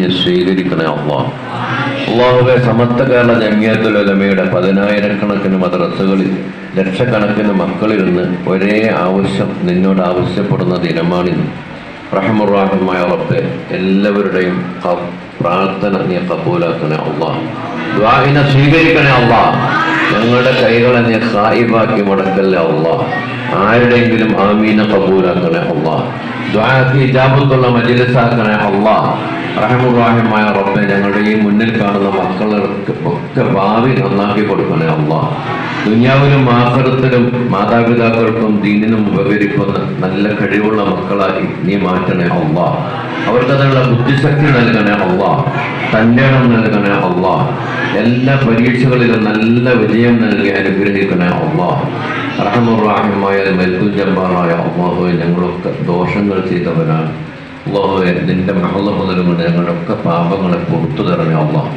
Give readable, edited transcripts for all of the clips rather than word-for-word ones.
നീ സ്വീകരിക്കണേ അല്ലാഹ്. അല്ലാഹുവേ, സമസ്ത കേരള ജംഇയ്യത്തുൽ ഉലമയുടെ 10,000-കണക്കിന് മദ്രസകളിൽ ലക്ഷക്കണക്കിന് മക്കളിരുന്ന് ഒരേ ആവശ്യം നിന്നോട് ആവശ്യപ്പെടുന്ന ദിനമാണിന്ന്. റഹ്മുർ-റഹീമായ റബ്ബേ, എല്ലാവരുടെയും പ്രാർത്ഥന നീ കബൂലാക്കണേ അല്ലാഹ്. ദുആഇനെ സ്വീകരിക്കണേ അല്ലാഹ്. ഞങ്ങളുടെ കൈകളെ നീ സായിബാക്കി മുടക്കല്ലേ അല്ലാഹ്. ആരുടെയെങ്കിലും ആമീന കബൂലാക്കണേ അല്ലാഹ്. ദുആക്ക് ഇജാബത്തുള്ള മജ്ലിസാക്കണേ അല്ലാഹ്. റഹ്മുർ-റഹീമായ റബ്ബേ, ഞങ്ങളുടെ ഈ മുന്നിൽ കാണുന്ന മക്കൾക്ക് ഒക്കെ ഭാവി നന്നാക്കി കൊടുക്കണേ അല്ലാഹ്. ദുനിയാവിലും ആഖിറത്തിലും മാതാപിതാക്കൾക്കും ദീനിനും ഉപകരിക്കുന്ന നല്ല കഴിവുള്ള മക്കളായി നീ മാറ്റണേ അല്ലാഹ്. അവർക്കതിനുള്ള ബുദ്ധിശക്തി നൽകണേ അല്ലാഹ്. തന്റേടം നൽകണേ അല്ലാഹ്. എല്ലാ പരീക്ഷകളിലും നല്ല വിജയം നൽകി അനുഗ്രഹിക്കണേ അല്ലാഹ്. റഹ്മുർ-റഹീമായ മൽക്കുൽ ജബ്ബാറായ അല്ലാഹുവേ, ഞങ്ങളൊക്കെ ദോഷങ്ങൾ ചെയ്തവരാണ് അല്ലാഹുവേ. നിന്റെ മഹള മുതലുകൊണ്ട് ഞങ്ങളൊക്കെ പാപങ്ങളെ പുറത്തു തരണേ അല്ലാഹ്.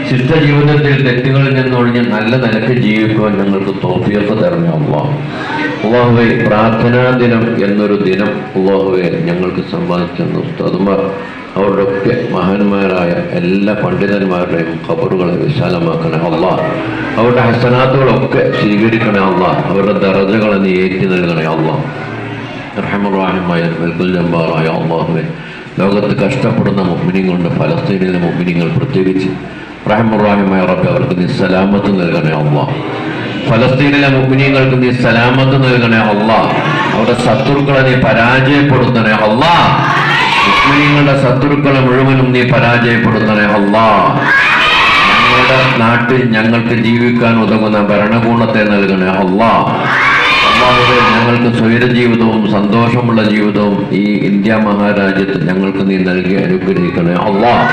ശിഷ്ട ജീവിതത്തിൽ തെറ്റുകളിൽ നിന്നൊഴിഞ്ഞ് നല്ല നിലയ്ക്ക് ജീവിക്കുവാൻ ഞങ്ങൾക്ക് തൗഫീഖ് തരണേ അല്ലാഹ്. അല്ലാഹുവേ, പ്രാർത്ഥനാ ദിനം എന്നൊരു ദിനം അല്ലാഹുവേ ഞങ്ങൾക്ക് സമ്മാനിച്ച ഉസ്താദുമാർ, അവരുടെ ഒക്കെ മഹാന്മാരായ എല്ലാ പണ്ഡിതന്മാരുടെയും ഖബറുകളെ വിശാലമാക്കണേ അല്ലാഹ്. അവരുടെ ഹസനാത്തുകളൊക്കെ സ്വീകരിക്കണേ അല്ലാഹ്. അവരുടെ ദറജകളെ നീ ഏറ്റി നൽകണേ അല്ലാഹ്. റഹ്മുർ-റഹീമായ മൽക്കുൽ ജബ്ബാറായ അല്ലാഹുവേ, ലോകത്ത് കഷ്ടപ്പെടുന്ന മുഅ്മിനീങ്ങളുണ്ട്, ഫലസ്തീനിലെ മുഅ്മിനീങ്ങൾ പ്രത്യേകിച്ച്. റഹ്മുർ-റഹീമായ റബ്ബേ, അവർക്ക് നീ സലാമത്ത് നൽകണേ അല്ലാഹ്. ഫലസ്തീനിലെ മുഅ്മിനീങ്ങൾക്ക് നീ സലാമത്ത് നൽകണേ അല്ലാഹ്. അവരുടെ ശത്രുക്കളെ നീ പരാജയപ്പെടുത്തണേ അല്ലാഹ്. മുസ്ലിങ്ങളുടെ ശത്രുക്കളെ മുഴുവനും നീ പരാജയപ്പെടുത്തണേ അല്ലാഹ്. ഞങ്ങളുടെ നാട്ടിൽ ഞങ്ങൾക്ക് ജീവിക്കാൻ ഉതകുന്ന ഭരണകൂടത്തെ നൽകണേ അല്ലാഹ്. അല്ലാഹുവേ, ഞങ്ങൾക്ക് സ്വൈര ജീവിതവും സന്തോഷമുള്ള ജീവിതവും ഈ ഇന്ത്യ മഹാരാജ്യത്ത് ഞങ്ങൾക്ക് നീ നൽകി അനുഗ്രഹിക്കണേ അല്ലാഹ്.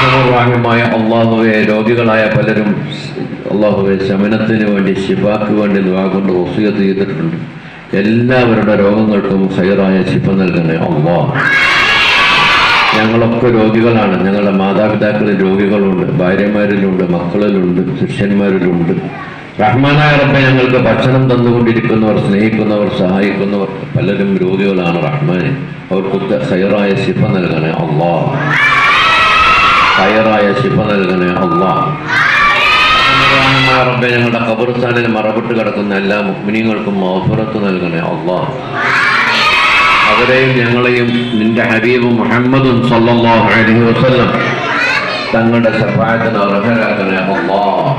റഹ്മുർ-റഹീമായ അല്ലാഹുവേ, രോഗികളായ പലരും അല്ലാഹുവേ ശമനത്തിന് വേണ്ടി ശിഫാക്ക് വേണ്ടി ദുആ കൊണ്ട് വസിയത്ത് ചെയ്തിട്ടുണ്ട്. എല്ലാവരുടെ രോഗങ്ങൾക്കും ഖൈറായ ശിഫ നൽകണേ അല്ലാഹ്. ഞങ്ങളൊക്കെ രോഗികളാണ്. ഞങ്ങളുടെ മാതാപിതാക്കളിൽ രോഗികളുണ്ട്, ഭാര്യമാരിലുണ്ട്, മക്കളിലുണ്ട്, ശിഷ്യന്മാരിലുണ്ട്. റഹ്മാനായ റബ്ബേ, ഞങ്ങൾക്ക് ഭക്ഷണം തന്നുകൊണ്ടിരിക്കുന്നവർ, സ്നേഹിക്കുന്നവർ, സഹായിക്കുന്നവർ പലരും രോഗികളാണ്. റഹ്മാനെ, അവർക്കൊക്കെ ഖൈറായ ശിഫ നൽകണേ അല്ലാഹ്. ഖൈറായ ശിഫ നൽകണേ അല്ലാഹ്. റബ്ബേ, ഞങ്ങളുടെ ഖബർസ്ഥാനിൽ മറവിട്ട് കിടക്കുന്ന എല്ലാ മുഅ്മിനീങ്ങൾക്കും മഗ്ഫിറത്ത് നൽകണേ അല്ലാഹ്. അവരെയും ഞങ്ങളെയും നിന്റെ ഹബീബ് മുഹമ്മദും സ്വല്ലല്ലാഹു അലൈഹി വസല്ലം തങ്ങളുടെ ശഫാഅത്തിന് അർഹരാക്കണേ അല്ലാഹ്.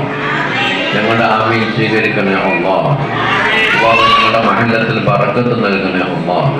ഞങ്ങളുടെ ആമീൻ സ്വീകരിക്കണേ അല്ലാഹ്. ഞങ്ങളുടെ മഹല്ലത്തിൽ ബറക്കത്ത് നൽകണേ അല്ലാഹ്.